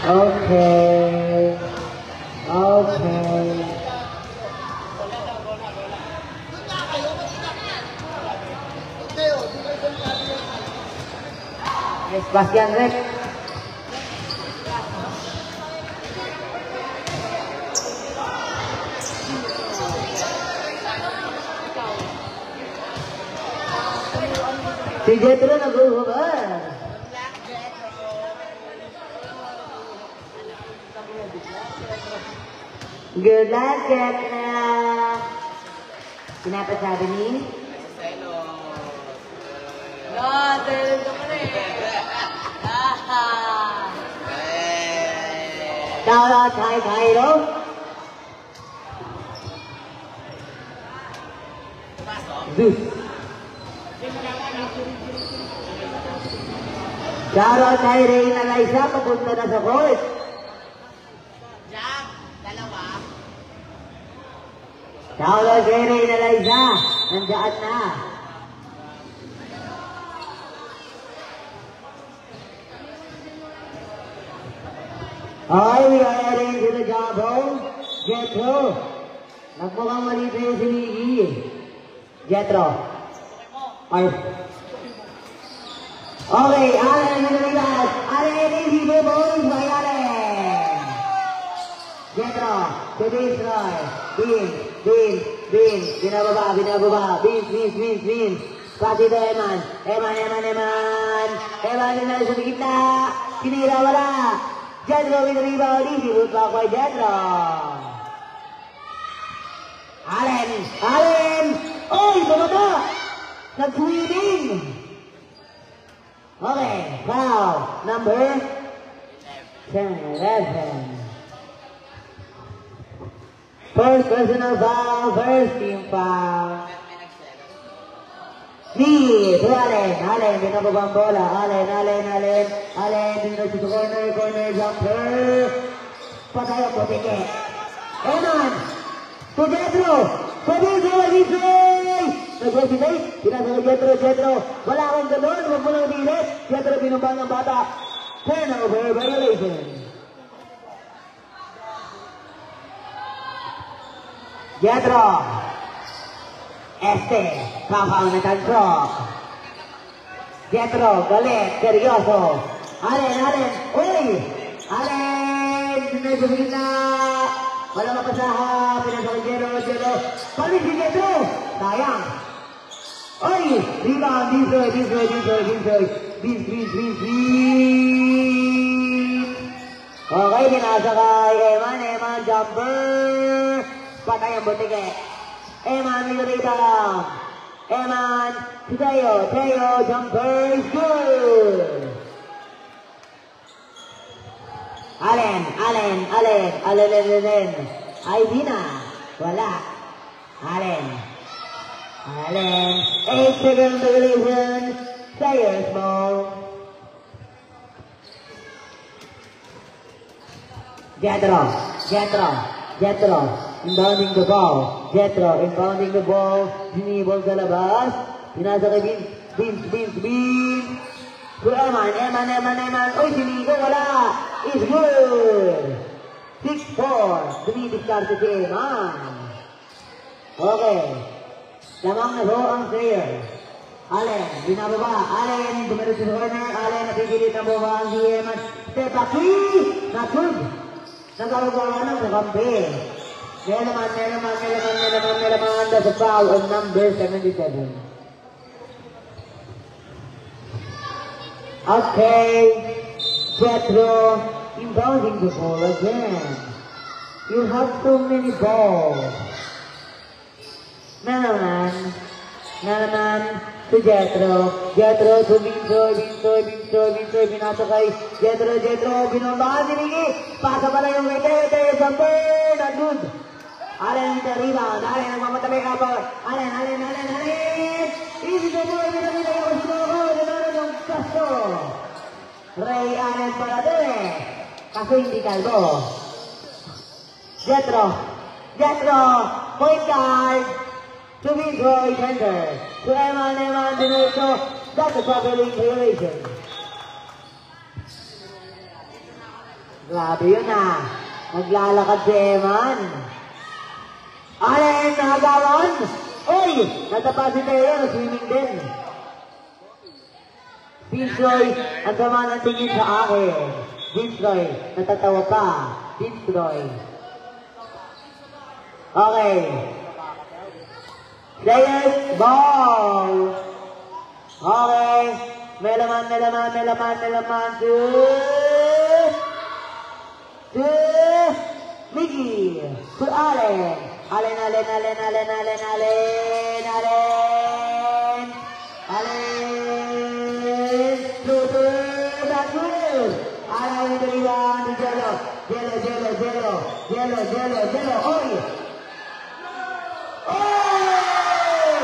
Okay. Okay. Yes, Bastian Rek. Si Jetro nag-uhubar. Good luck, Jetro. Pinapasabi ni? Shout out kay Cairo. Zeus. Shout out kay Reyna Liza, papunta na sa court. Shout out kay Reyna Liza, nandiyan na. Okay, we are heading to the job home. Jetro. Nagmukhang mali tayo si Miggy. Jetro. Okay, Allen in the lead. Allen, easy to boys by Allen. Jetro, to destroy. Bean. Binababa. Bean. Pati to Eman. Eman na sa gitna. Sinira wala. Jetro with the rebound, easy wood back by Jetro. Allen! Oy, bumaba! Nag-sweeping! Okay, foul number 11. First personal foul, first team foul. To Allen, binababang bola. Allen, dito sa corner jumper. Patay ang Botike. Eman, to Jetro. Nag-resitay, pinasa ka Jetro. Wala akong galon, huwag mo lang umilit. Jetro, binumbang ng bata. Turnover violation. Jetro. Kapaw na tantro. Jetro, galit, seryoso. Allen, uy! Allen, sinasabing na. Wala mapasaha, pinasakit Jetro. Palit si Jetro. Sayang. Uy! Rebound, destroy. Okay, binasa kay Eman, jumper. Patay ang Botike. Eman with the rebound. Eman to Teo, jumper is good. Allen. Aidina. Wala. Allen. 8 seconds regulation. Players ball. Jetro. Inbounding the ball. Jetro inbounding the ball. Sinibol sa labas. Pinasa kay Bean. To Eman. Uy, sinigo. Wala. It's good. 6-4. Dumidiscard si Eman. Okay. Lamang na ho ang player. Allen, binababa. Allen, dumiretso sa corner. Allen, napipilit ang bumabaan si Eman. Step back 3. Not good. Nagkagawa ng kakampi. Nelaman. That's a foul on number 77. Okay. Jetro inbounding the ball again. You have too many balls. Nelaman to Jetro to Binsoy, binasa kay Jetro, binombahan si Miggy. Pasa pala yung wete, jumper, not good. Allen with the rebound. Allen nagmamatabi kapag. Allen. Easy to boy. Binabila yung suko. Dinaro yung kaso. Ray Allen para doon eh. Kaso hindi kalbo. Jetro. Point guard. To Binsoy center. To Eman. Dinero. That's a proper violation. Grabe yun ah. Naglalakad si Eman. Allen, nakagawan. Uy! Natapa si Teo, swimming din. Vinsroy, ang sama ng tingin sa akin. Vinsroy, natatawa pa. Vinsroy. Okay. Players, ball. Okay. Melaman. To Mickey. To Allen. Allen. To Backwood. Allen with the rebound. Yellow. Oy! Oh!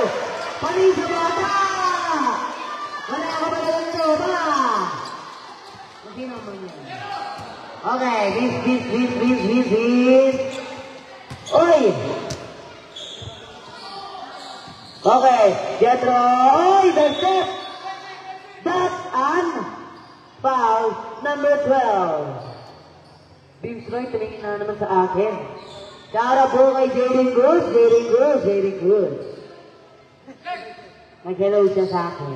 Panis sa bata! Wala ka ba nalang tropa? Hindi naman yan. Okay, this. Oy! Okay, Jetro. Oy, the step! That's an foul number 12. Vinsroy, tumingin na naman sa akin. Shout po kay Jaden Cruz. Nag-hello siya sa akin.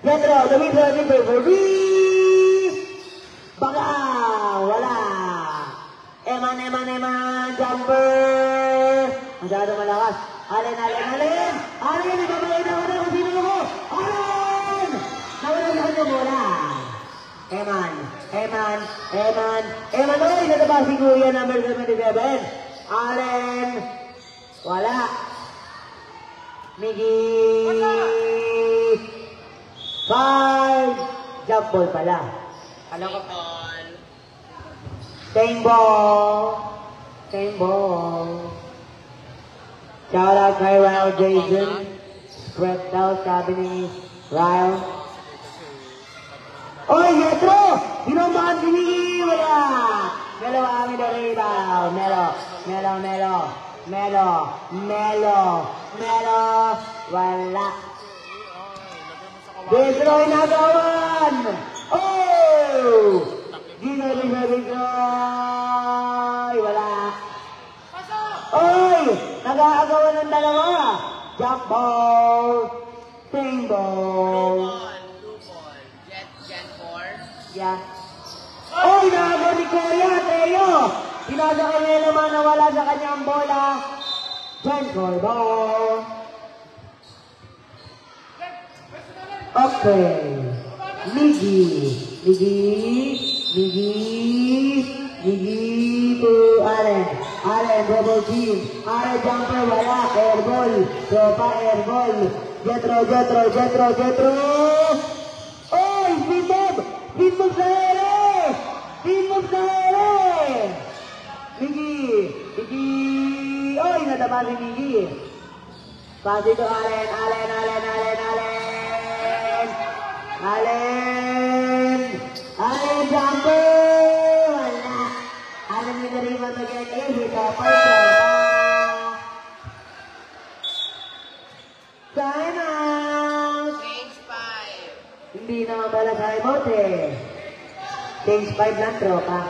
Jetro, the winner for me! Baka! Wala! Eman, jumper! Masyado malakas. Allen! Allen, ibabalik ako na kung sino ako! Allen! Nawala niyo muna. Eman, oy! Nataba si Kuya number 77. Allen! Wala! Miggy! 5! Jump ball pala. Alam ko pa. Same ball. Shout out kay Ryle Jason. Spread out, sabi ni Ryle. Oy, Jetro! Binobahan si Miggy! Wala! Melo amin na rebound. Melo. Wala. Jetro, inagawan! Oh! Ginay! Wala. Oy! Nag-aagawan ng dalawa. Jump ball. Same ball. Gen 4. Yeah. Oy! Nagawa ni Kuya, Teo! Sinasakay niya naman na wala sa kanyang bola. Gen 4 ball. Okay. Miggy to Allen, double team. Allen jumper, wala. Air ball. Sopa, air ball. Jetro. Oy! Speed move sa ere! Miggy! Oy! Nadama si Miggy. Pasi to Allen jumper! Wala! Allen with the rebound again. Hit up by time out! Change 5. Hindi naman pala time out eh. Change 5 lang, tropa.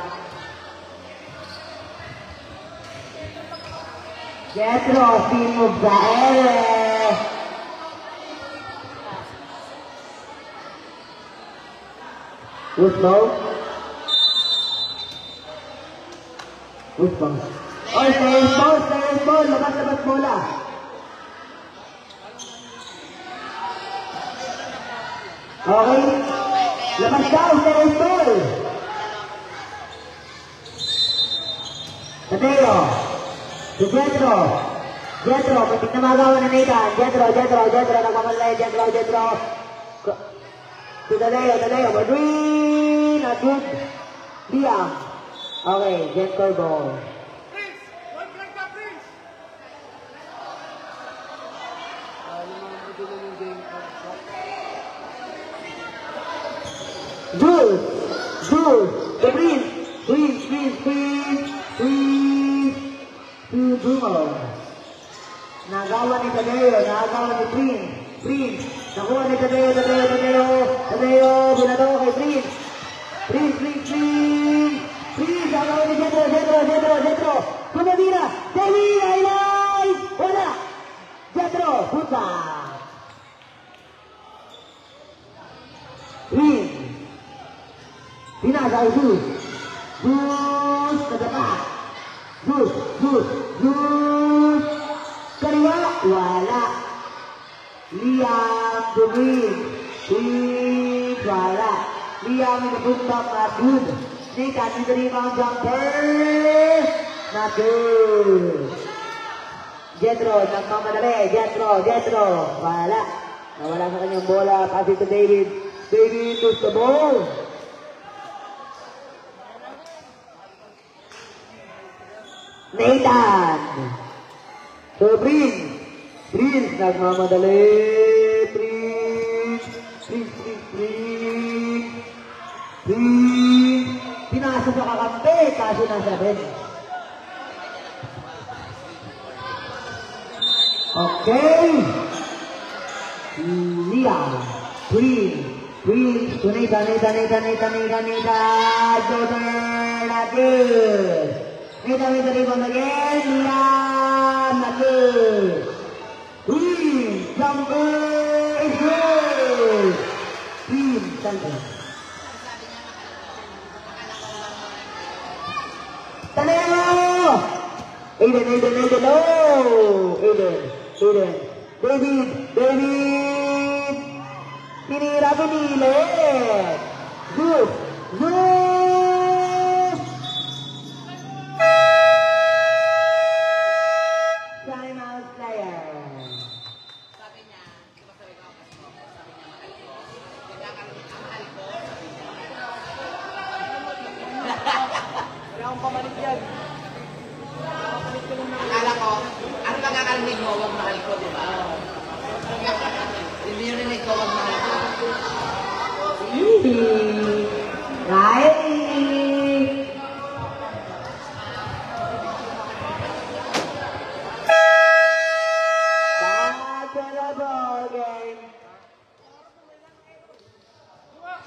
Jetro, team move sa ere. Who's ball? Oh, stay ball. Labas bola. Okay. Labas daw, stay ball. Tateo. Si Jetro, pati na magawa na Nathan. Jetro, nagmamalay. Jetro. To Tadeo, Madrid, not good. Liam. Okay, Jetro ball. Jules, the Prince. Nagawa ni Tadeo, Prince. Nakuha ni Tadeo, binato kay Prince. Pinasa kay Zeus. Zeus, kadapa. Zeus. Kaliwa, wala. Liam, Dumit. Wala. Liam, nagpuntak na good. Nathan, with the rebound jumper. Not good. Jethro, nagmamadali. Jethro. Wala. Nawala sa kanyang bola. Pass it to David. David lose the ball. Nathan. So Prince nagmamadali. Prince. Pinasa sa kakampi. Kaso na 7. Okay. Liam. Prince. Nathan. Jordan. Good. Nathan with the rebound again. Liam. Good. Prince. Jumper is good. Prince. Tanero! Aiden. Oh! Aiden. David! Pinira. Zeus! Time out player. Sabi niya, di ba sabi ko, sabi niya mahal ko. Mahal ko. Wala akong pamalit yan. Akala ko, ano ba kakarinig mo, wag mahal ko, di ba? Hindi yung rinig ko, wag mahal ko. Riley! Back to the ball game.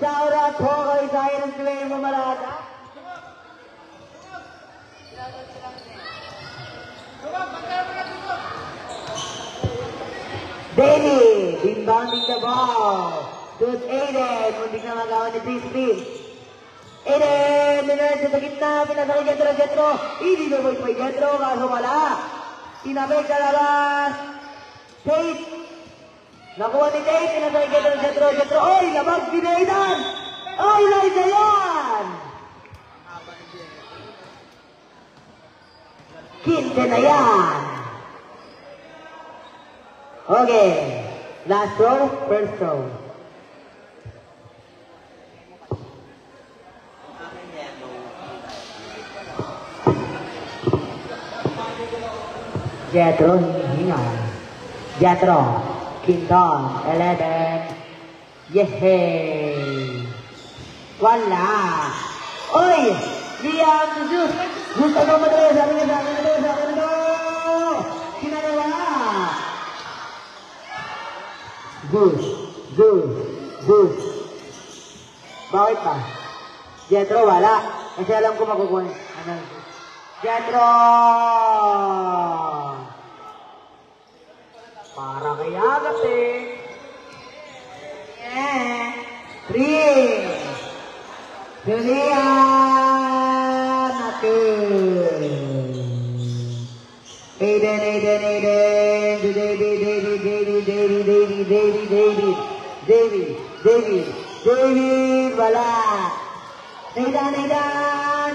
Shout out po kay Cyrus Glenn Mamarada. David, inbounding the ball. Good Aiden, muntik na magawa ni Prince. Aiden, minarad sa gitna, pinasa kay Jethro. Hindi na boy kay Jethro, kaso wala. Tinabay sa labas. Tate. Nakuha ni Tate, pinasa kay Jethro. Oy, labag si Aidan. Oy, Liza yan. Kinte na yan. Okay. Last row, first row. Jethro, hinga. Jethro, Quinton, 11. Yehey. Wala. Oy! Liam, Zeus. Zeus, ano madali? Sabi na. Kinalawa. Zeus. Bakit pa? Jethro, wala. Kasi alam ko makukuha. Ano? Jethro! Para kaya kasi. Prince. Julian. Aiden. David. Wala. Nathan.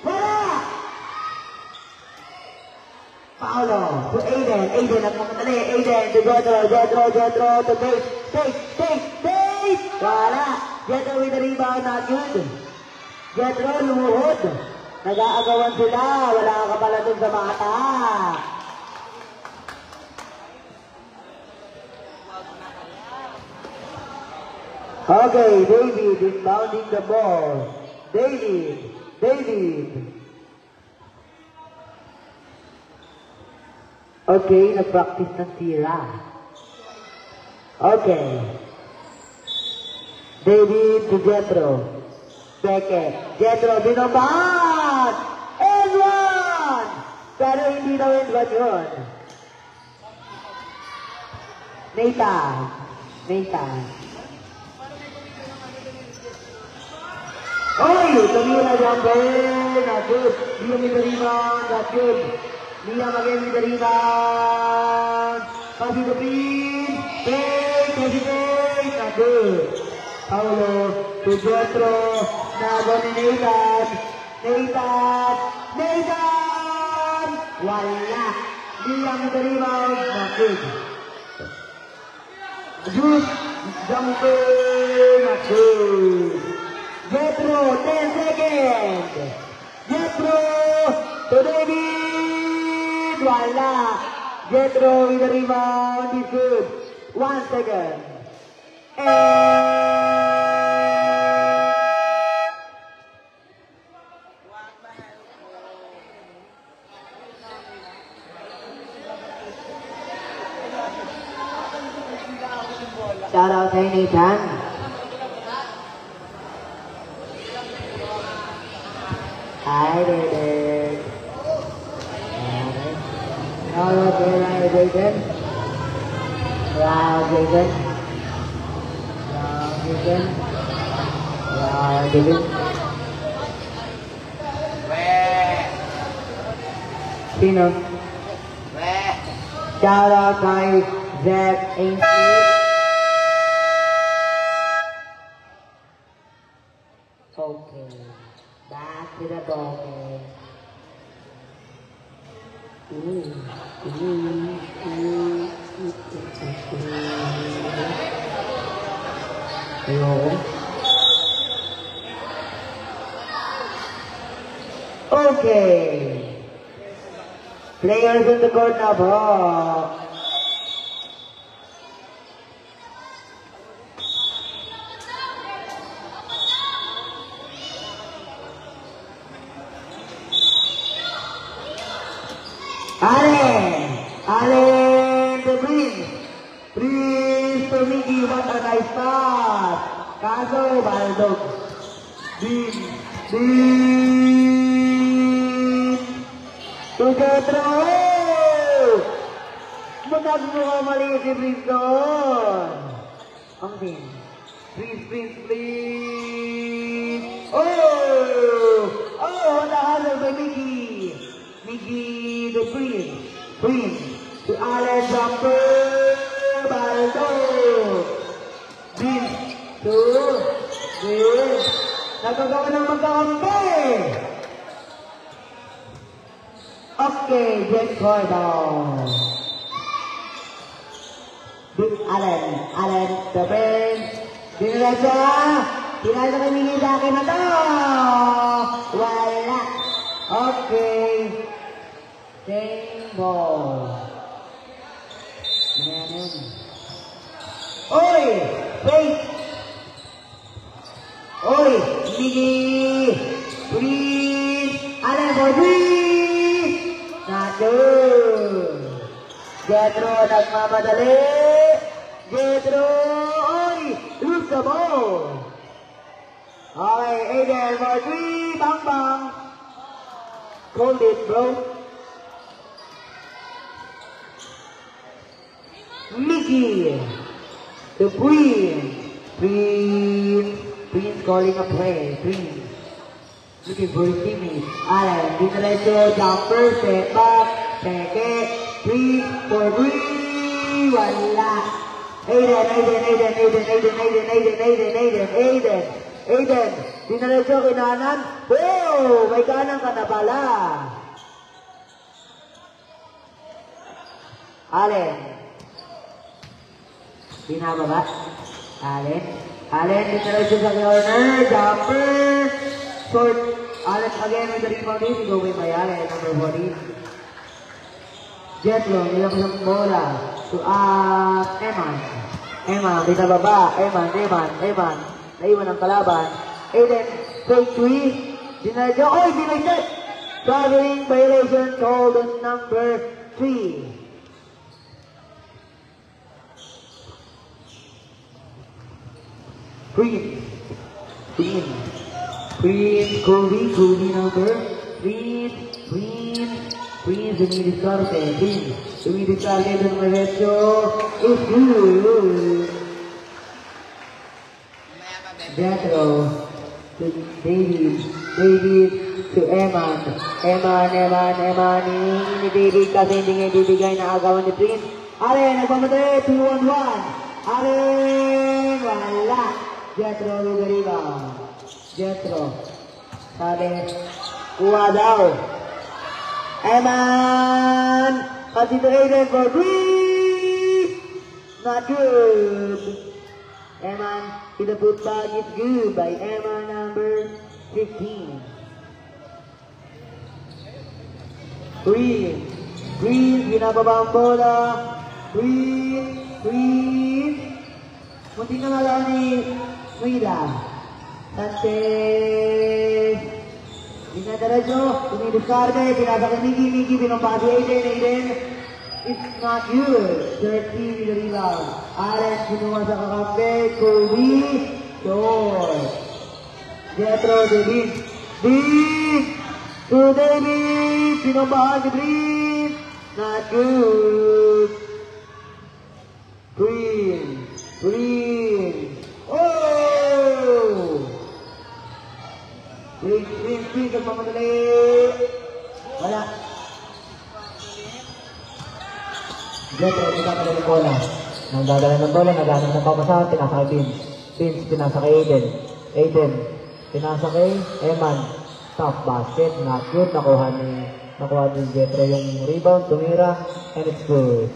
Wala. Paolo. To Aiden. At mamatali. Aiden. To Jethro. To Tate. Wala. Jethro with the rebound. Not good. Jethro lumuhod. Nag-aagawan sila. Wala ka pala dun sa mata. Okay, David inbounding the ball. David. Okay, nag-practice ng tira. Okay. David to Jethro. Jethro, binobat! And one! Pero hindi na win-bat yun. Nathan. Oy! Tumira jumper! Not good. Liam with the rebound. Not good. Liam again with the rebound. Passing the pin. Fake. Passing fake. Not good. Paulo to Jethro. Nago ni Nathan. Nathan! Wala. Liam with the rebound. Not good. Juice. Jumper. Not good. Jethro, 10 seconds. Jethro to David. Wala. Jethro with the rebound is good. 1 second. Shout out kay Nathan. I did it. Shout out kay Ryan Jason. Sino? Shout out kay Zach Ainsley. Okay, back to the ball. Okay, players in the court now, ball. Allen to Prince to Mickey, what a nice pass. Kaso, Baldog. Dean to Jethro. Matag mo ka mali si Prince doon. Ang Dean. Prince. Oh, what a hustle by Mickey. Mickey to Prince to Allen jumper, Baldo, Dean to Dean, nagagawa ng magkakampi. Okay, Jen Cordon. Allen to Prince, Dinalaja, tinalo na kami sa akin na to. Wala. Okay. Same ball. Oi! Wait! Oi! Miggy! Please! Allen for three! Not good! Jethro nagmamadali! Jethro! Oi! Lose the ball! Okay, Aiden for three! Bang! Hold it, bro! Mickey to Prince calling a play. Prince looking for his teammate. Allen, Dinalajo, jumper, step back, second, Prince for three. Wala. Aiden, Dinalajo kinanan. Oh, may kanan ka na pala. Allen. Binababa. Allen dinala siya sa corner. Jumper. Short. Allen again with the rebound. Go with my Allen. Number 14. Jethro. Nilang isang bola. To Eman. Binababa. Eman. Naiwan ang kalaban. Aiden. Take 3. Dinala siya. Oy! Binagset! Traveling violation called on number 3. Prince, Kobe number, Prince, Dumidiskarte, del derecho, is good. Jethro, to David. David to Eman. Eman. Hinihingi ni David kasi hindi nga ibibigay na agawan ni Prince. Allen, nagmamadali. 2-on-1. Allen, wala. Jethro with the rebound. Jethro. Sabi, kuha daw. Eman. Kasi to Aiden for 3. Not good. Eman, to the putback is good by Eman number 15. Green, binababa ang bola. Green. Munting na lang ni Wida. Sanchez. Dinadaradyo, dumidiskarde, pinasa kay Miggy, binumpasi Aiden. It's not good. 30 with the rebound. Allen, kinuha sa kakampi. Kobe, short. Jethro, David. To David, pinumbahan si Green. Not good. Green. Oh! Green, nagmamadali. Wala. Jethro, pinakala ng bola. Nang dadala ng bola, naghanap ng papasahan, pinasa kay Vince, pinasa kay Aiden, pinasa kay Eman. Tough basket, not good. Nakuha ni Jethro yung rebound, tumira, and it's good.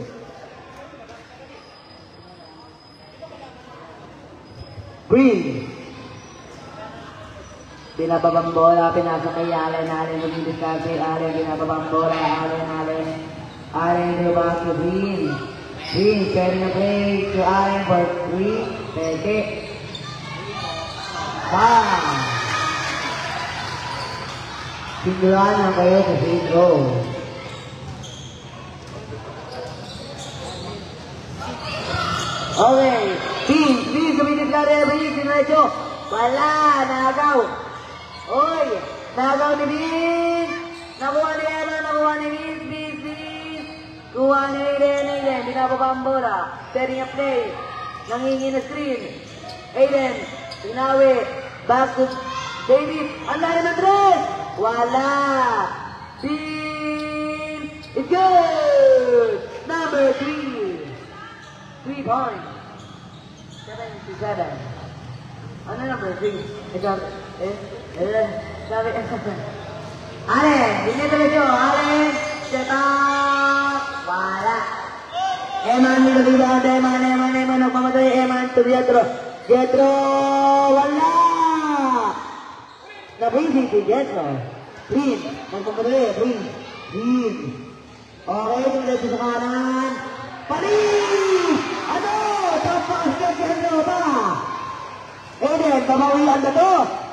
Green. Binababang bola, pinasa kay Allen, nag-discard kay Allen, binababang bola, Allen, go back to Green. Green, carrying the play to Allen for 3. Peke. Sinduran lang kayo sa free throw. Okay. Green, kumitin ka rin. Green, sinadyo. Wala, nagaw. Oy, nagaw ni Green. Nakuha ni Emma, nakuha ni Green. Kuha ni Aiden, binababa ang bola. Setting a play. Nangingi na screen. Aiden, pinawi. Back to David. Ang lalim ng dress. Wala. Team. It's good. Number 3. 3 points. 7-7. Ano number 3? Ikaw, sabi, Allen, dinito nito. Allen, set up. Wala. Eman, nilagibad. Eman, nagmamatay. Eman to Jethro. Wala. Nabisi si Jethro. Green, nagmamatay. Green. Okay, tumulad sa kanan. Paris! Ano? Top basket Jethro ba? Aiden, babawian na to.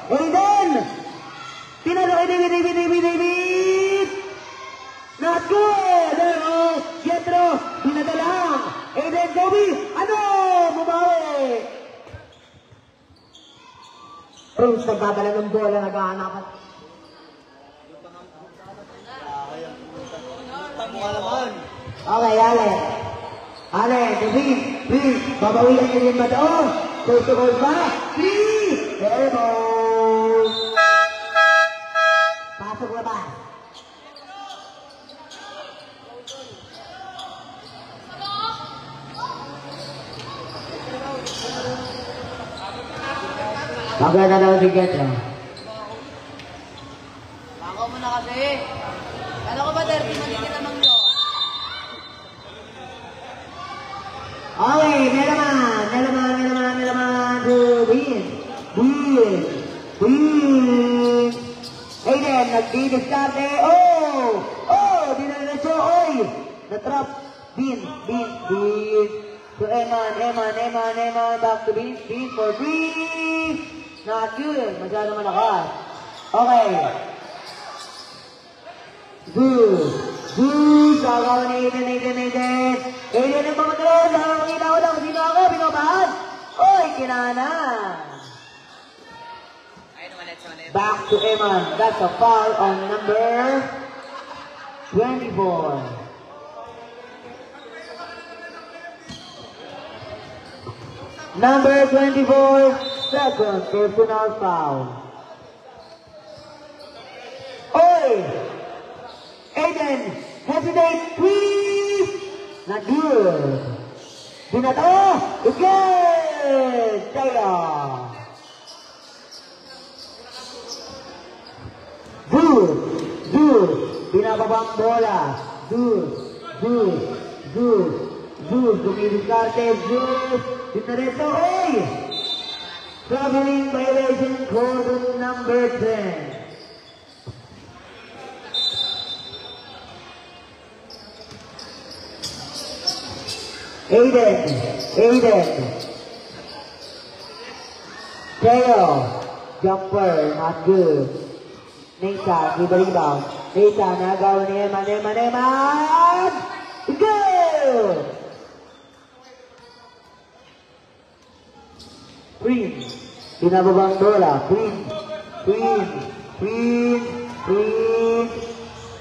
Aiden! Tinalo kay David! Not good! Pero, Jethro, dinadalang. Aiden, Kobe, ano? Bumawi! Prince, nagdadala ng bola, naghahanapan. Okay, Ale, David, babawian niyo yung madaon. Close to goal ba? Pero, pasok na ba? Maganda daw si Jethro. Bako mo na kasi. Ano ko ba, 30 manigit namang yun? Okay, Melaman to Win. Aiden, nagdi-discarte. Dinalaso, natrap. Bin. To Eman, back to Bin for 3. Not good, masyado malakas. Okay. Good, sagawan ni Aiden. Aiden ang pamatulog, nakakita ko lang, sino ako, binobahan. Kinana. Back to Eman, that's a foul on number 24. Number 24, second personal foul. Oy! Aiden, hesitate, please! Not good. Binato, again! Taylor. Good. Binababang bola. Good. Dumidiskarte, Zeus. Dinareto, oy! Traveling violation code number 10. Aiden. Tayo. Jumper, not good. Nathan, with the rebound. Nathan, nagaw ni Eman. Good! Green. Binababang bola. Green.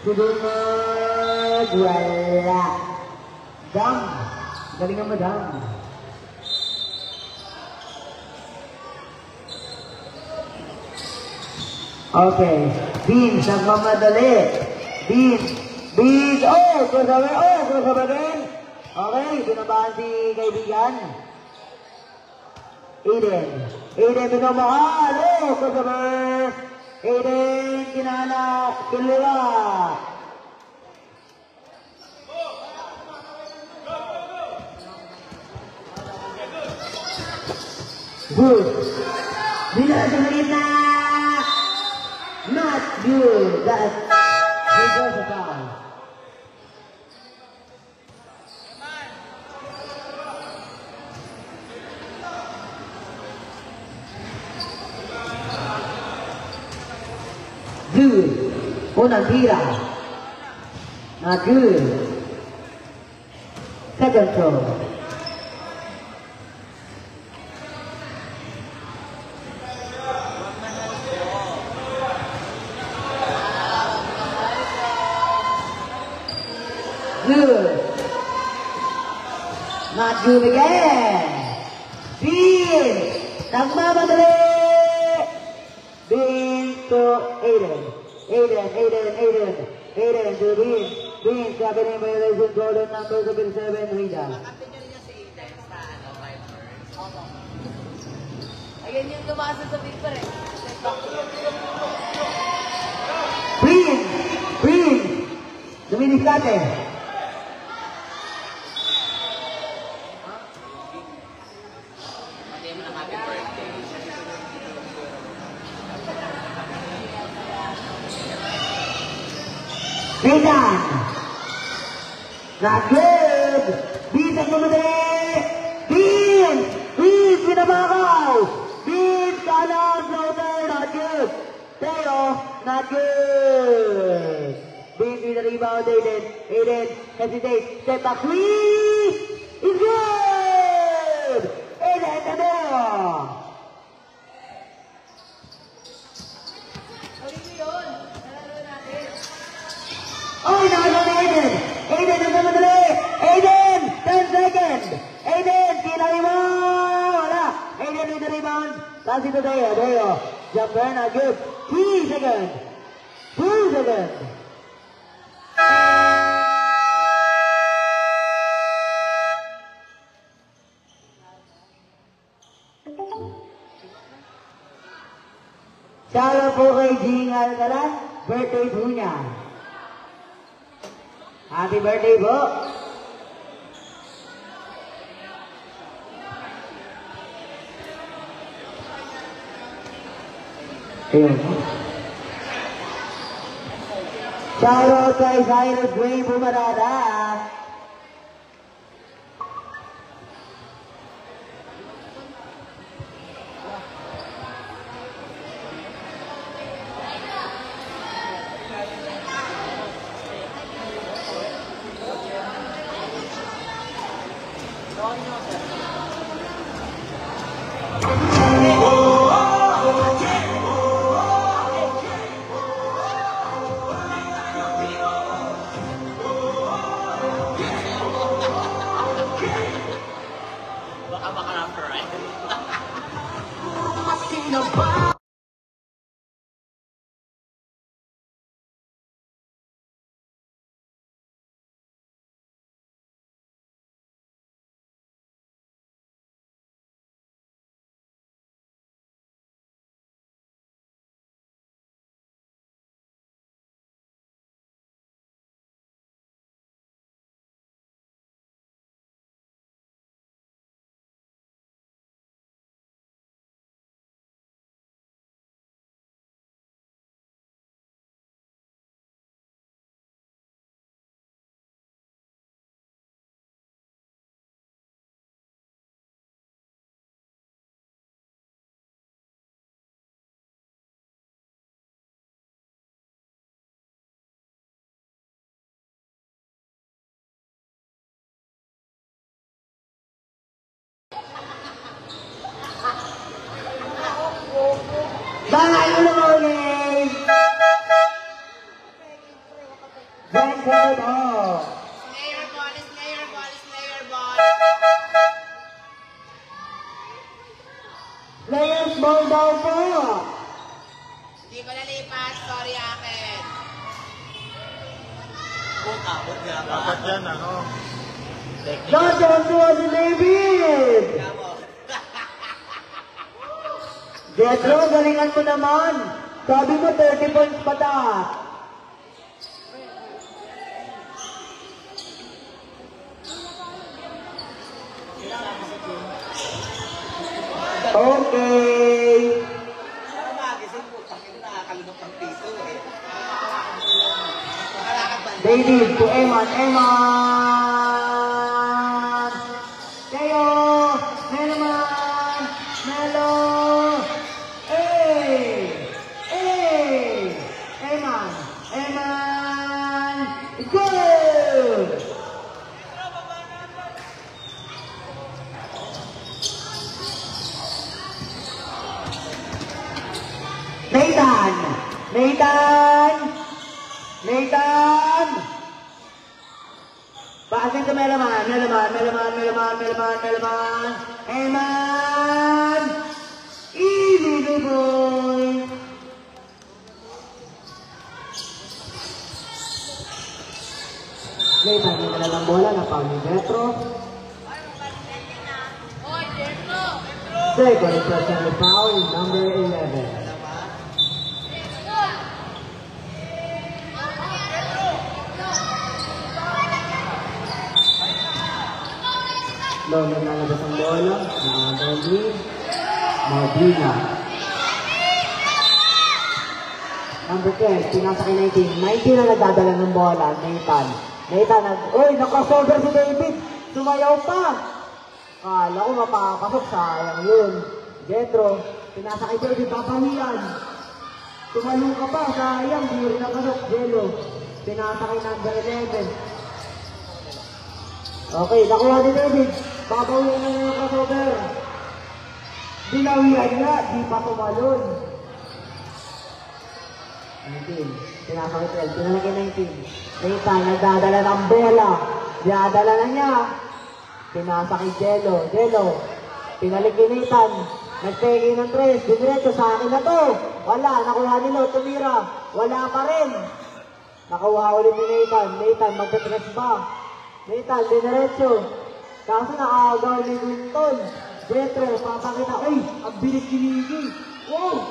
Sunod. Wala. Dam. Galing ang madam. Okay. Beans, nagmamadali. Beans. Oh, crossover din. Okay, binabahan si kaibigan. Aiden, binabahal. Oh, crossover. Aiden, kinila. Good. Bila sa gitna. Not good. That's a foul. Good. Unang tira. Not good. Second throw. Good. Not good again. Bean. Nagmamadali. Bean to Aiden. Aiden to Bean. Bean, happening violation golden number 7, Rida. Nakapinyo niya si Aiden sa Vipers. Ayun yung tumasa sa Victor eh. Green. Dumidiskarte. Pati mo ng happy birthday. Nathan. Not good. Bean, nagmamadali. Bean, binabakaw. Bean, kanan, floater, not good. Tayo, not good. Bean with the rebound, Aiden, hesitate, step back, three, is good. Aiden, Tadeo. Ulit mo yun. Nalaro natin. Oh, nakalang Aiden, nagmamadali. Aiden, 10 seconds. Aiden, kinari mo. Wala. Aiden with the rebound. Pass it to Tadeo. Jumper, not good. 3 seconds. 2 seconds. Shoutout po kay Jing Alcaraz, birthday po niya. Happy birthday po. Ayun. Shoutout kay Cyrus Gray Bumarada. players ball daw po. Hindi ko nalipas. Sorry akin. Abot nga ba? Dapat yan, ano? Johnson towards David. Jetro, galingan mo naman. Sabi mo 30 points pa ta. Okay. Para magising po, takit nakakalunok ng piso eh. Makalakad ba? David to Eman. Eman. Kayo. Melman. Melo. Eman. Good. Nathan! Paasin sa Melaman. Eman! Easy the boy! Nathan, may talagang bola na foul ni Jetro. Hoy, Jetro! Second personal foul, number 11. Long na nalabas ang bola, nakagawin, Maldina. Number 10, pinasa kay 19. 19 na nagdadala ng bola, Nathan. Nakasover si David, sumayaw pa. Kala ko mapapasok, sayang yun. Jetro, pinasa kay David, papahiyan. Tumalong ka pa, sayang, di rin nakasok. Jello, pinasa kay number 11. Okay, nakuha ni David. Babawian na yung crossover. Binawian niya, di pa tumalon. 19. Pinasa kay 12. Pinalagay 19. Nathan, nagdadala ng bola. Dinadala na niya. Pinasa kay Jello. Pinalik kay Nathan. Nagpegi ng 3. Diniretso sa akin na to. Wala, nakuha nila. Tumira. Wala pa rin. Nakuha ulit ni Nathan. Nathan, magta-tres ba? Nathan, diniretso. Kaso nakagaw ni Winton. Jetro, papakita. Ay, ang bilis-biligi. Wow!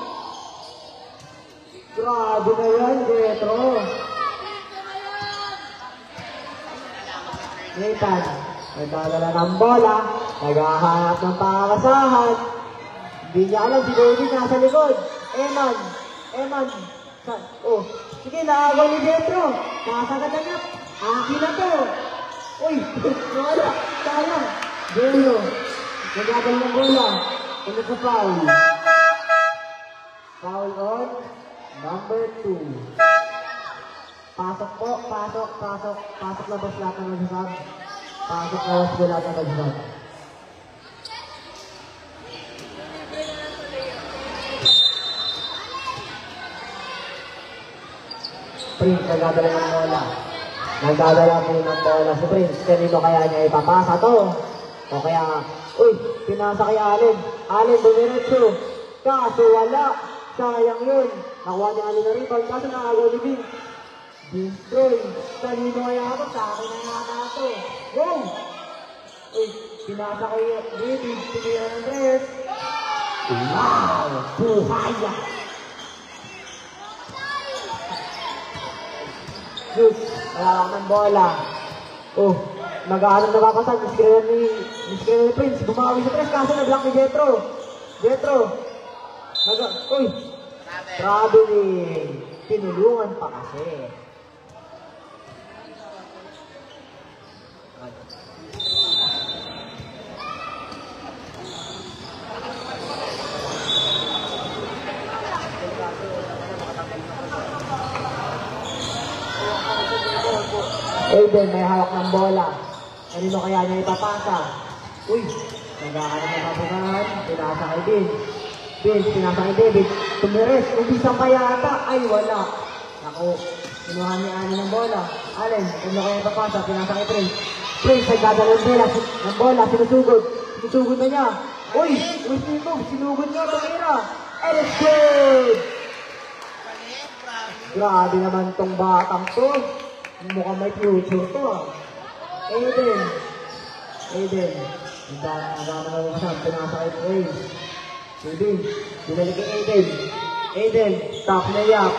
Grabe na yan, Jetro. Nathan, nagdadala ng bola. Naghahanap ng pakasahan. Hindi niya alam si David nasa likod. Eman. Sige, nakagaw ni Jetro. Nakasagad na niya. Akin na to. Uy, wala. Sayang. Jello. Nagdadala ng bola. Ano sa foul? Foul on number 2. Pasok po. Pasok labas lahat ng magsasab. Pasok labas po lahat ng magsasab. Prince, nagdadala ng bola. Nagdadala po ng bola si Prince. Kanino kaya niya ipapasa to? O kaya, pinasa kay Allen. Allen, dumiretso. Kaso wala. Sayang yun. Nakuha ni Allen na rebound. Kaso nakagaw ni Vince. Destroy. Kanino kaya ako? Sa akin na yata ito. Go! Pinasa kay David. Tumira ng dress. Wow! Buhaya! Shoot. Wala ng bola. Nag-aaral na kapasan. Miskrinan ni Prince. Bumawi si Prince. Kaso nag-lock ni Jetro. Traveling. Tinulungan pa kasi. Aiden, may hawak ng bola. Kanino kaya niya ipapasa? Nagkakaroon ng papunan. Pinasa kay Vince, pinasa kay David. Tumires, umpisa pa yata. Ay, wala. Naku, kinuha ni Ani ng bola. Allen, kanino kaya ipapasa? Pinasa kay Prince. Prince, nagdadala ng bola. Sinusugod na niya. Uy! Uy, dito! Sinugod niya, tumira! And it's good! Grabe naman tong batang to. Mukhang may future to ah. Aiden. Ang dami na yung siyang pinasakit ko eh. Aiden. Binalik kay Aiden. Aiden. Top na yak.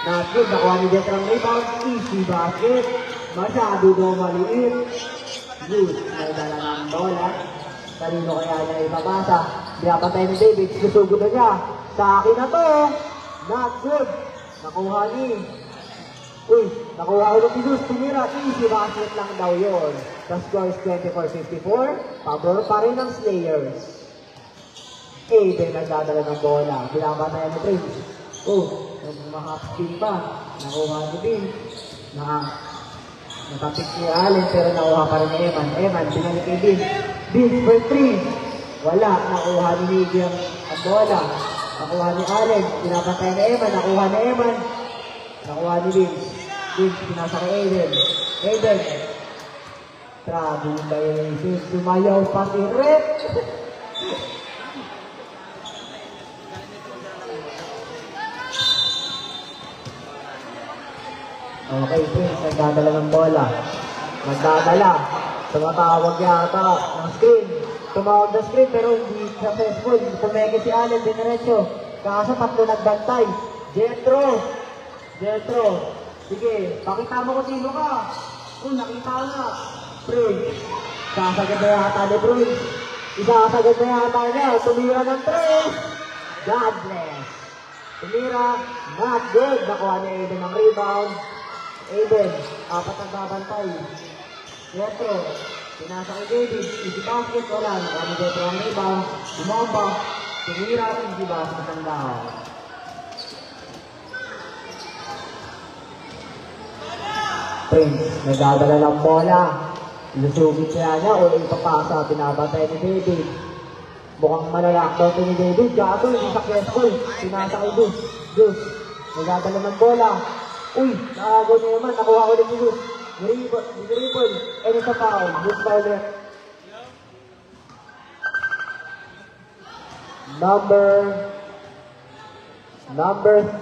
Not good. Nakuha ni Jet ng rebound. Easy basket. Masyado daw maliit. Good. May dala ng bola. Kanino kaya niya ipapasa. Pinapatay ni David. Susugod na niya. Sa akin na to. Not good. Nakuha ni. Uy, nakuha ulit ni Zeus. Tumira. Easy basket lang daw yun. The score is 24-54. Pabor pa rin ng Slayers. Aiden nagdadala ng bola. Pinapatayan ni Prince. Oh, nag-half-spin pa. Nakuha ni Bin. Nakapik ni Allen pero nakuha pa rin ni Eman. Eman, binalik kay Bin. Bin for 3. Wala. Nakuha ni Miggy ang bola. Nakuha ni Allen. Pinapatayan ni Eman. Nakuha ni Eman. Nakuha ni Bin. Bin, pinasa kay Aiden. Aiden. Grabe yung violation. Sumayaw pa si Rep. Okay, Prince, nagdadala ng bola. Nagdadala. Tumatawag yata ng screen. Tumawag ng screen pero hindi successful. Pumeke si Allen, diniretso. Kaso tatlo nagbantay. Jetro. Sige, pakita mo kung sino ka. Nakita na. Prince. Sasagad na yata ni Prince. Isasagad na yata niya. Tumira ng 3. God bless. Tumira. Not good. Nakuha ni Aiden ng rebound. Aiden, apat ang babantay. Jetro, pinasa kay David, easy basket, wala. Nakuha ni Jetro ang rebound. Umamba, tumira, easy basket ang down. Prince, nagdadala ng bola. Ilusugit niya o ipapasa, pinabantay ni David. Mukhang malalakdaw ito ni David, kaso hindi successful. Pinasa kay Zeus, nagdadala ng bola. Uy, nakagaw niya naman. Nakuha ulit ni Zeus. Dribble. And it's a foul. Zeus foul rep. Number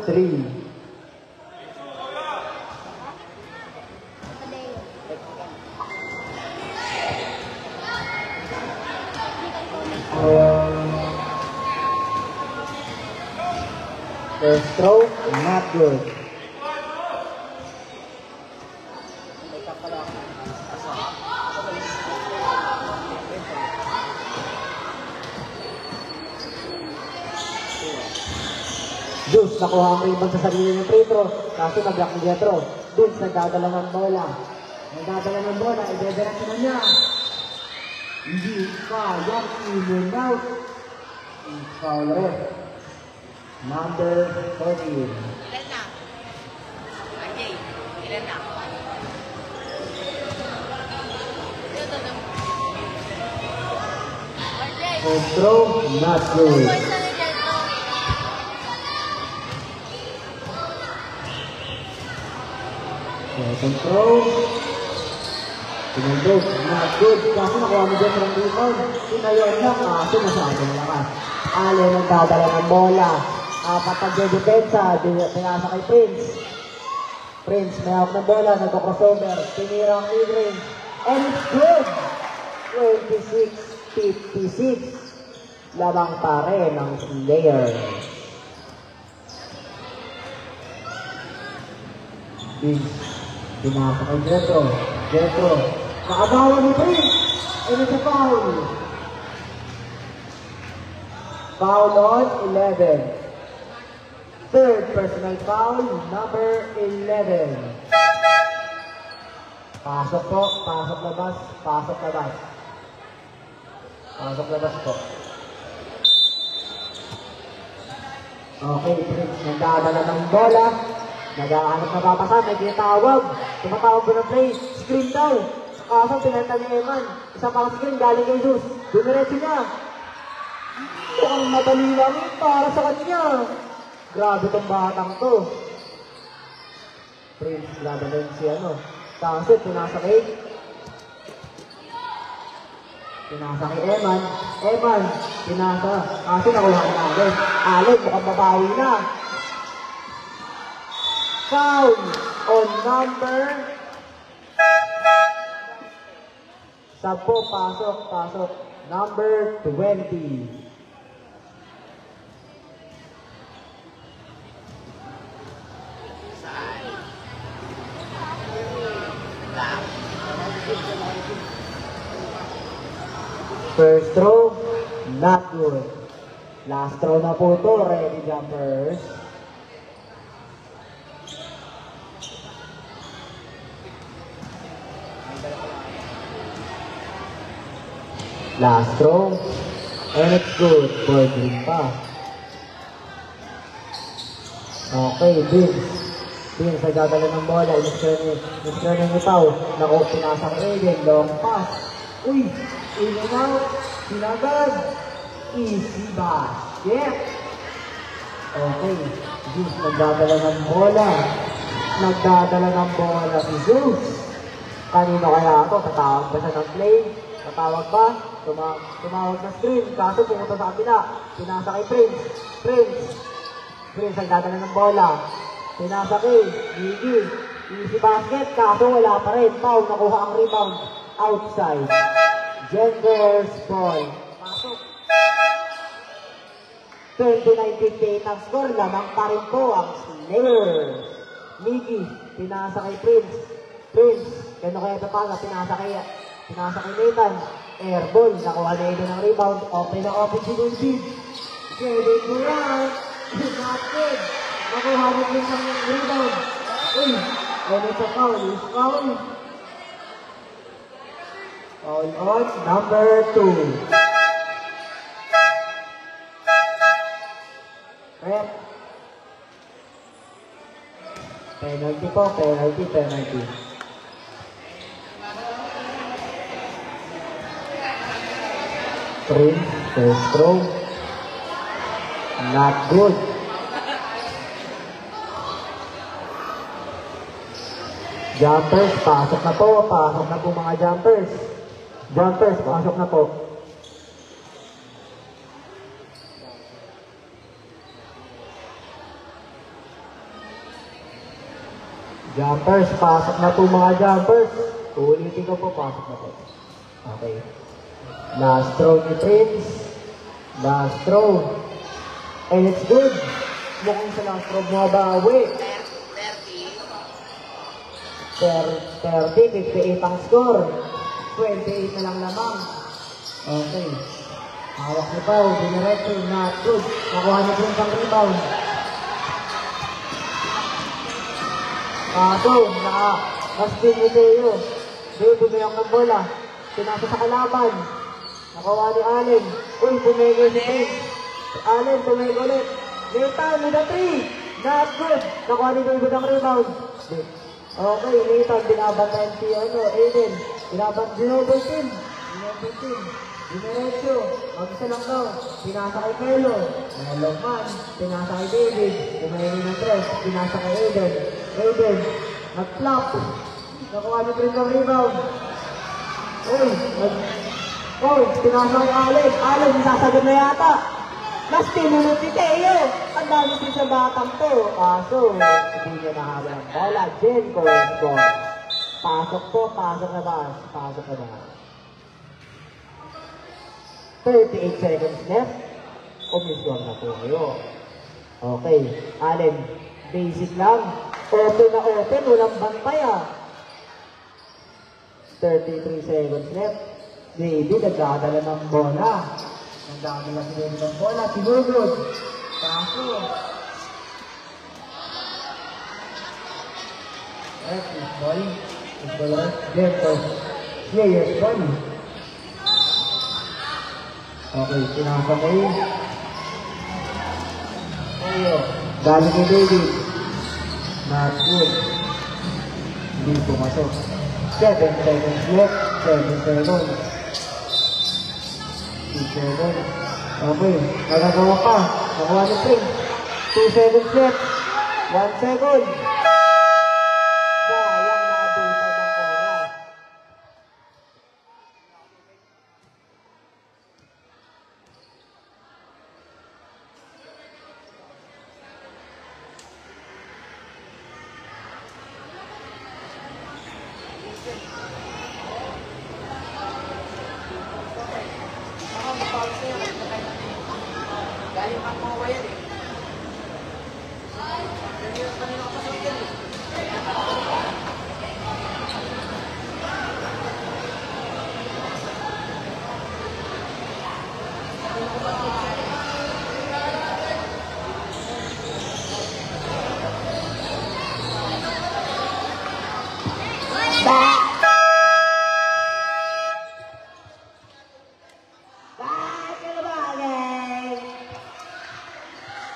3. First throw, not good. Zeus, nakuha ang rebound sa sarili ng free throw. Kaso nag-block ni Jetro. Zeus, nagdadala ng bola. Idediretso na niya. Hindi kayang in-and-out. Foul ref. Number 14. Ilan na? Okay, ilan na? First throw, not good. Second throw. Pinundog, not good. Kasi nakuha mo dyan ng rebound. Pinayon lang, kasi masyadong lakas. Allen ang dadala ng bola. Apat ang depensa, pinasa kay Prince. Prince, may hawak ng bola, nagko-crossover. Tinira ang mid-range. And it's good! 26-56. Labang pa rin ang Slayer. Pinasa kay Jetro. Nakabawa ni Prince. And it's a foul. Foul on 11. Third personal foul, number 11. Pasok po, pasok labas po. Okay, Prince, nagdadala ng bola. Naghahanap na papasa, may tinatawag. Tumatawag ko ng play, screen daw. Kaso pinanta ni Eman. Isa pang screen, galing kay Zeus. Dumiretso niya. Mukhang madali lang para sa kanya. Grabe tong batang to. Prince, grabe na yun si ano. Kaso, pinasa kay Pinasa kay Eman. Eman, pinasa. Kasi nakuha ni Allen. Allen, mukhang babawi na. Foul on number 10. Pasok. Number 20. First throw, not good. Last throw na po ito, ready jumpers. Last throw, and it's good. Ball green pa. Okay, Vince ay dadala ng bola. Inis-turn ng itaw. Naku, pinasang Aiden. Long pass. Uy! In and out. Sinagad. Easy basket. Okay. Vince nagdadala ng bola. Si Zeus. Kanino kaya ito? Tatawag ba siya ng play? Tatawag ba? Tumawag na screen. Kaso pumunta sa kabila. Pinasa kay Prince ay dadala ng bola. Pinasa kay Gigi. Easy basket. Kaso wala pa rin. Pau, nakuha ang rebound. Outside. Genders ball. Pasok. 29-58 ang score. Lamang pa rin po ang Slayer. Miggy. Pinasa kay Prince. Gano'n kaya tapanga. Pinasa kay Nathan. Airball. Nakuha na ito ng rebound. Open si Dunsid. Kevin Durant. Not good. Nakuha mo din ng rebound. Uy. Ano sa foul? Foul on number 2. Rep. Penalty po. Penalty. Prince, first throw. Not good. Jumpers, pasok na po mga jumpers. Pasok na po. Jumpers, pasok na po mga jumpers. Ulitin ko po, pasok na po. Okay. Last throw ni Prince. Last throw. And it's good. Mukhang sa last throw mabawi. 58 ang score. 28 na lang lamang. Okay. Hawak ni Pau. Diniretso. Not good. Nakuha na po ang rebound. Na-spin ni Teo. Bumayang ng bola. Pinasa sa kalaban. Nakuha ni Allen. Uy, bumigay si Prince. Allen, bumigay ulit. Nathan with a 3. Not good. Nakuha ni David ang rebound. Okay, Nathan, binabantayan si Aiden. Dinobel team. Dinerecho. Mag-isa lang daw. Pinasa kay Melo. Long man. Pinasa kay David. Bumayin ng 3. Pinasa kay Aiden. Nag-flop. Nakuha ni Prince ang rebound. Pinasa kay Allen, sasagad na yata. Mas tinunod si Teo. Ang dami din sa batang to. Kaso, hindi niya nahawa ang bola. Jen Corresponds. Pasok na ba? 38 seconds left. Umiswag na po kayo. Okay. Allen, basic lang. Open na open. Walang bantay 33 seconds left. David, nagdadala ng bola. Sinugod. Kaso. Players ball. Okay, pinasa ko yun. Dali kay David. Not good. Hindi pumasok. 7 seconds left. 7 seconds. Okay, nagagawa pa. Nakuha ni Prince. 2 seconds left. 1 second. Sayang na abutan ng oras.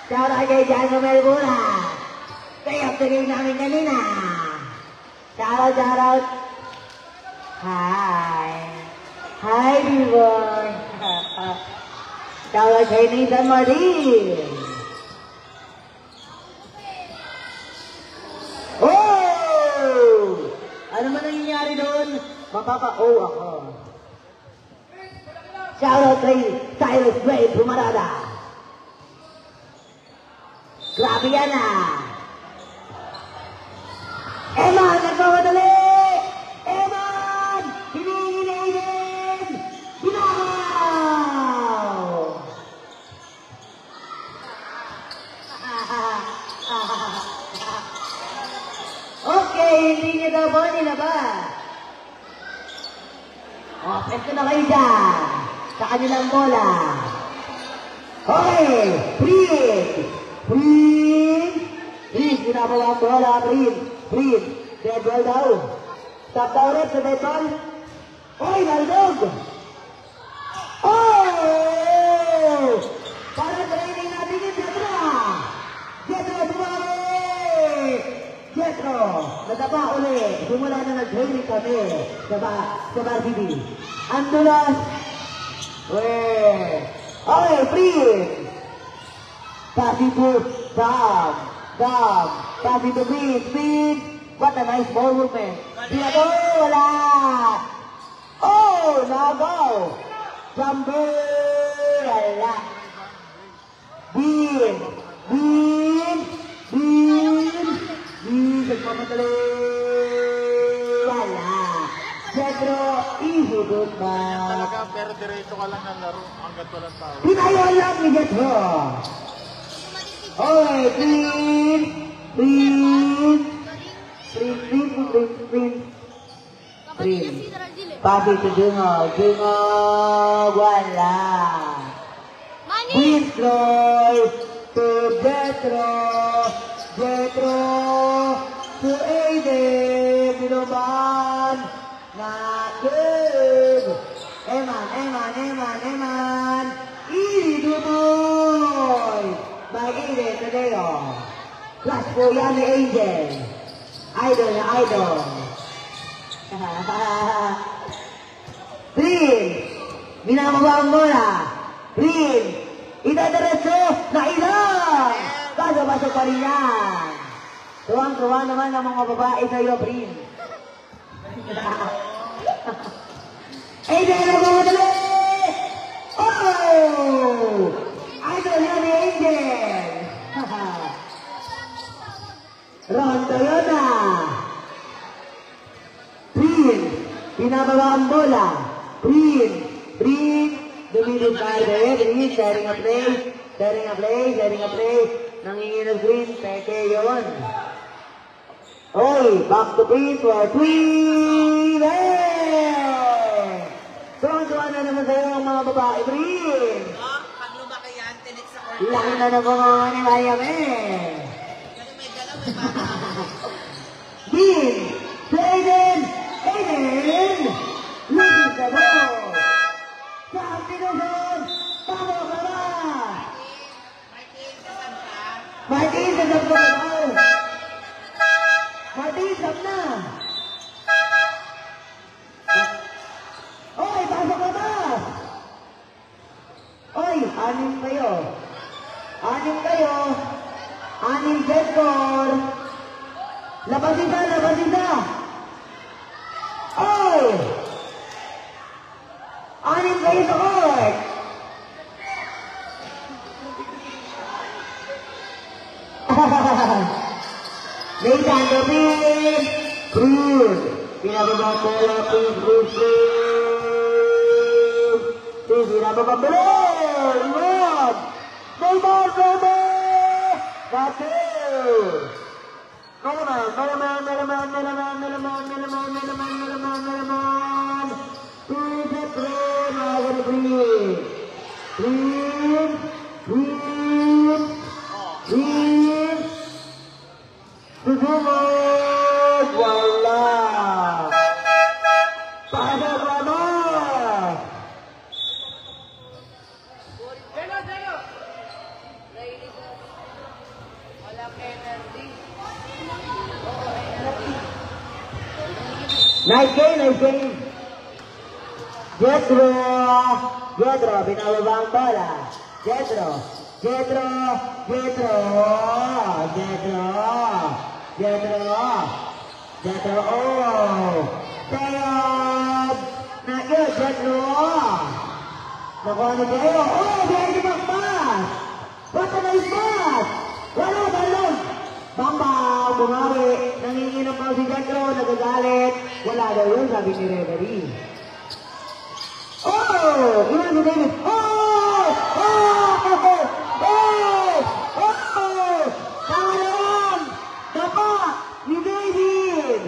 Shout out kay Jan Romel Bura. Kayo tingin namin kanina. Shout out. Hi. Hi, Divon. Shout out kay Nathan Martin. Oh! Ano man nangyayari doon? Mapapa-oh ako. Shout out kay Cyrus Ray Pumarada. Grabe yan ah! Eman! Nagmamadali! Eman! Hinihinahin! Binaw! Okay, hindi niya daw po nilabas. O, presto na kayo dyan. Sa kanilang bola. Okay, Freeze, ginagawa ang bola, Freeze, dead ball daw. Stop daw ulit sa dead ball. Oy, naldog! Oh! Para training natin yung Jetro, bumalik! Jetro, nadapa ulit. Simula na nag-training kami sa Varsity. Andulas. Okay, Freeze. Passing to Dom. Passing to Freeze. What a nice ball movement. Dito, wala. Oh, nagaw. Jumper, wala. Bean. Nagmamadali. Wala. Jetro, easy good match. Talaga, pero diretso ka lang ng laro hanggat walang tao. Pinayon lang ni Jetro. Okay, Green. Pasi to Jungog, wala. Green Troy to Jetro to Aiden, Binoban, Nakib, Eman, Iduboy, Mag-Aiden today, Clash po yan ni Aiden. Idol. Green, minamaba ang bola. Green, idadiretso na ilang. Pasok pa rin yan. Tuwang-tuwa naman ang mga babae sa'yo, Green. Aiden, nagmamadali! Oh! Idol yan ni Aiden. Rondo yun na. Green, pinababa ang bola. Green, dumilid na Green, sharing a play. Nanginginog Green, peke yun. Oy, back to Green for Green! Tuwan-tuwa na naman sa'yo ang mga babae, Green. Pag lumaki yan, tinik sa court. Laki na na mga ni Miami. Kasi may galaw, may bata. Green, to Aiden! Loses the ball! Sa Pinozon! Tama ka ba? Martin, sasab ka ba? Martin, sab na! Oy, pasok ka ba? Oy, anim kayo. Anim Jetcore. Labasin na. Oy! Anim kayo sa court. Nathan David. Cruz. Pinababa bola, Cruz. Pinababa bola. Iwan. Neymar. Batil. Melaman. Petro, now Green. Sumugod, wala. Pasok naman. Energy. Nice game, nice game. Jetro, binababa ang bola. Jetro, oh. Sayad. Not good, Jetro. Nakuha ni Jetro. Oh, behind the back pass. What a nice pass. Wala, balon. Bamba, bumawi. Nanginginom pa si Jetro, nagagalit. Wala daw yun, sabi ni referee. Oh! Iwan si David. Oh! Tama naman! Dapa ni David!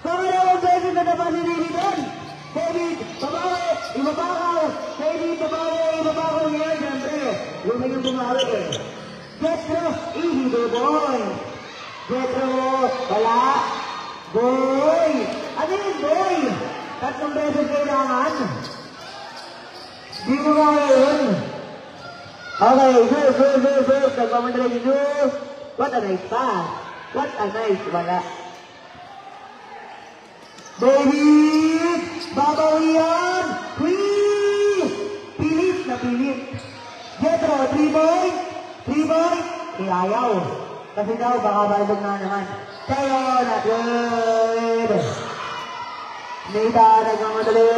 Tama naman, David, na dapa ni David doon. David, babawi, ibabakaw. David, ibabakaw niya, siyempre. Yung may bumawi eh. Jetro, easy the boy. Jetro, wala. Boy! Ano yun, boy? 3 beses kailangan. Di mo kaya yun. Okay, Zeus. Nagmamadala si Zeus. What a nice pass. Wala. David! Babawi yan! Pilit na pilit. Jetro, 3 boy. Ayaw. Kasi daw, baka balog na naman. Tayo, not good. Nathan, nagmamadali.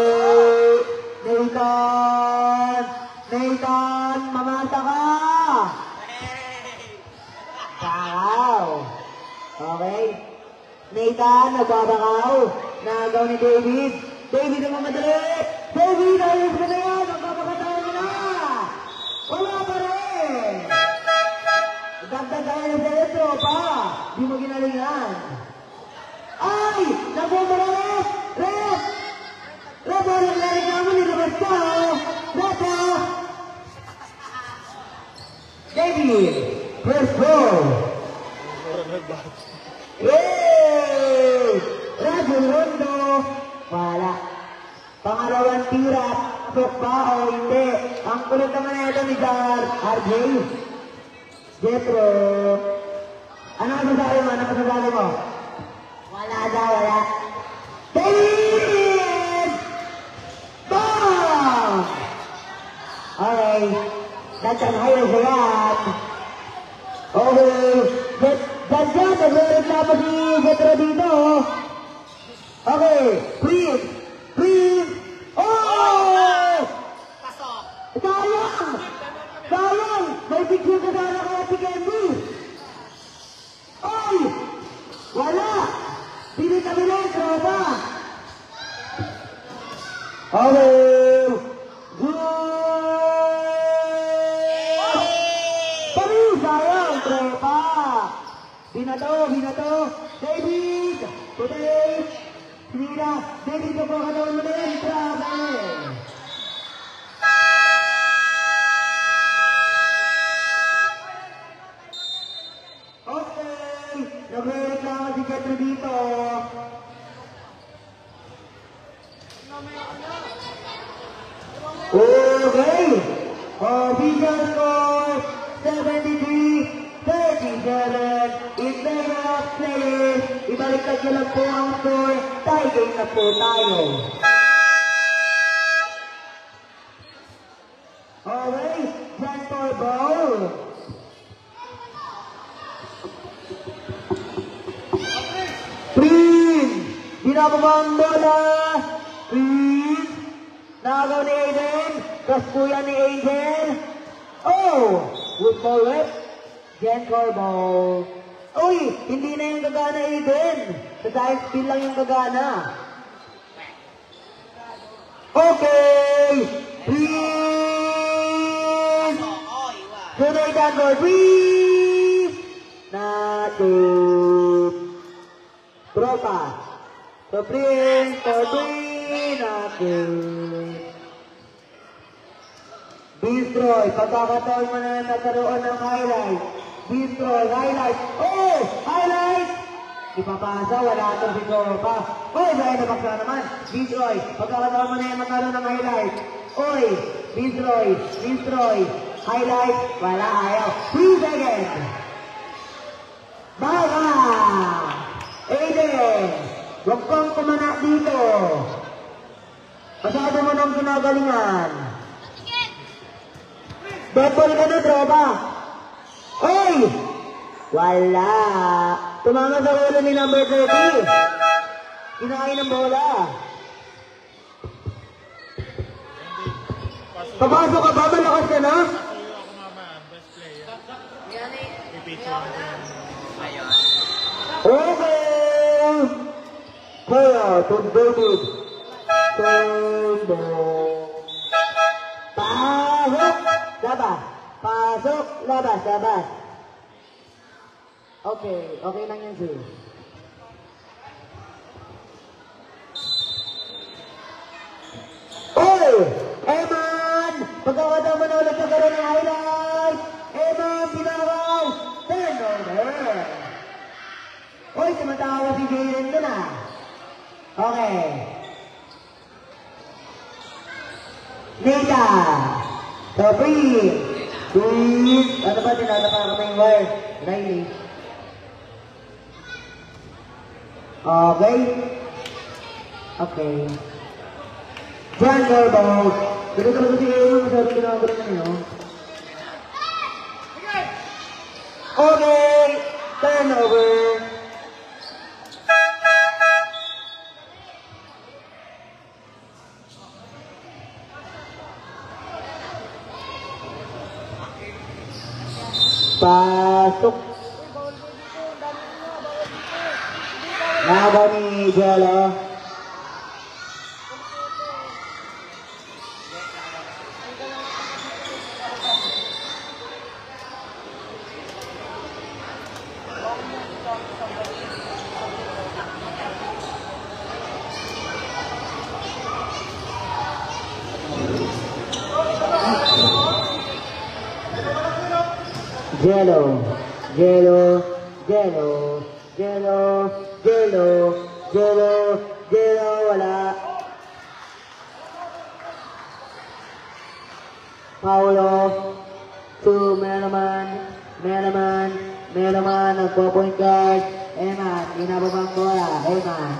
Nathan, mamasa ka. Bakaw. Okay. Nathan, nagbabakaw. Nagaw ni David. David, nagmamadali. David, ayos ka na yan. Nagbabakatawa mo na. Wala pa rin. Dagdag tayo sa intro pa. Di mo ginalingan. Ay! Nakuha mo na rin! Ref! Walang laring naman, nilabas ka, oh! Ref, David! First goal! Yay! Rasul Rondo! Wala. Pangalawang tira. Pasok ba o hindi? Ang kulit naman na ito ni RJ. Jetro. Ano masasabi mo? Wala daw, wala. David! Bam! Okay. That's ang highlight sa yan. Okay. Dyan, nagre-reklamo si Jetro dito. Okay. Freeze! Oh! Pasok! Sayang! May picture ka sana kaya si Candy. Ay! Wala! Pili kami lang, tropa! Okay! Good! Pari! Sayang, tropa! Binato! David! Today! Sinira! David, kapakatawan mo na yun! Grabe! Okay! Nagre-reklamo si Jetro dito! Okay! Official score 73-37 in favor of players. Ibaliktad nyo lang po ang score. Tie game na po tayo. Okay, Gentle ball. Prince! Binababa ang bola. Prince! Nagaw ni Aiden. Kaskuya ni Angel. Oh! Good ball, rep. Gentle ball. Uy! Hindi na yung gagana, Aiden. Sa science field lang yung gagana. Okay! Prince! Sunay tango. Prince! Natin. Tropa. So, Prince, natin. Destroy. Pagkakataon mo na nagkaroon ng highlight. Destroy. Highlight. Oh! Highlight! Ipapasa. Wala itong si Tropa. Oy! Dahil nabaksa naman. Destroy. Pagkakataon mo na yung nagkaroon ng highlight. Oy! Destroy. Highlight. Wala. Ayaw. 3 seconds. Huwag kang kumana dito. Masyado mo nang ginagalingan. Dead ball ka na, tropa. Oy! Wala. Tumama sa ulo ni number 30. Kinain ng bola. Papasok ka ba? Malakas ka na? Pasuyo ako mamaya, best player. Yan eh. Pipicture ko yung... Ayun. Okay! Kaya, to David. Turbo. Pasok! Labas. Pasok. Labas. Labas. Okay. Okay lang yan, sir. Oy! Eman! Pagkakataon mo na ulit magkaroon ng highlight! Eman, pinawaw! Turnover! Oy, tumatawa si Jayden doon ah. Okay. Nita! Sophie! Please! Ano ba, tinatapakan ko na yung wire? Riley. Okay. Okay. John Garbo. Dito talaga si Eman, masyadong ginagawa na nyo. Okay! Turnover! Pasok. Laban ni Jello. Jello, Jello, Jello, Jello, Jello, Jello, Jello, wala. Paulo, to Merriman, nagpo-point guard. Eman, inababang bola, Eman,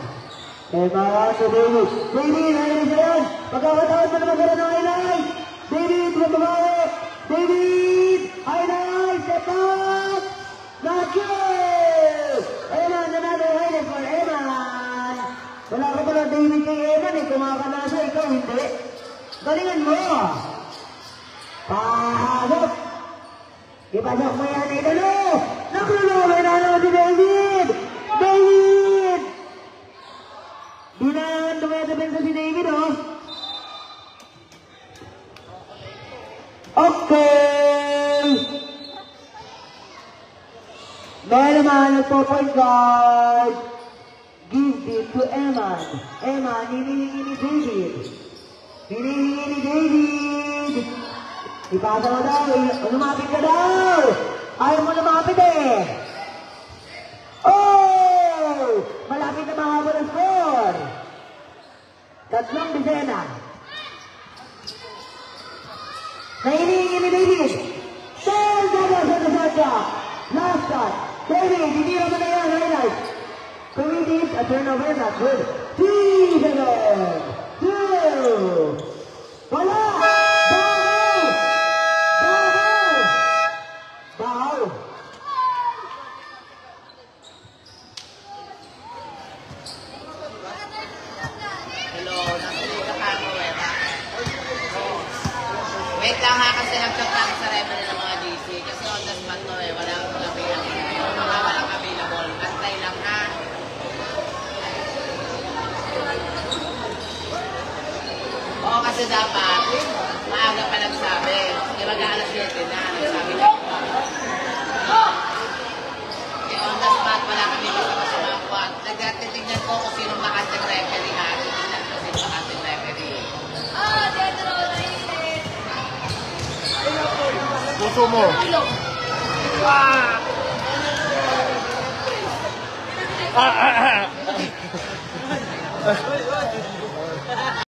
to David. David, nalabis na yan. Pagkakataon mo naman ng highlight. David, magbabawi. David, highlight, step up. Not good. Eman, another highlight for Eman. Wala ka pala David kay Eman eh. Kumakanasa, ikaw hindi. Galingan mo. Pasok. Ipasok mo yan, Idolo. Nakululay na naman si David. David. Binaan, dumedepend si David, oh. Okay. Merriman, nagpo-point guard. Give it to Eman. Eman, hinihingi ni David. Hinihingi ni David. Ipasa mo daw, lumapit ka daw. Ayaw mo lumapit eh. Oh! Malapit na mahaba ng score. 3 desena. Naihingi ni David. Last shot. David, hindi naman na yan, highlight. Committed, a turnover, not good. 3-7. 2. Wala! Hello, nasulit ka pa ako, Weta. Wait lang ha, kasi nag-chat lang sa referee ng mga GC. Kasi on the spot to eh, wala akong kabilang. Mga walang available. Antay lang ha. Oo, kasi dapat, maaga pa nagsabi. Di ba alas 7 na, nagsabi ka. Okay, on the spot, wala kami kasama sa mga quad. Nagtitignan ko kung sinong bakanteng referee ha. Titignan ko sinong bakanteng referee. Puso mo.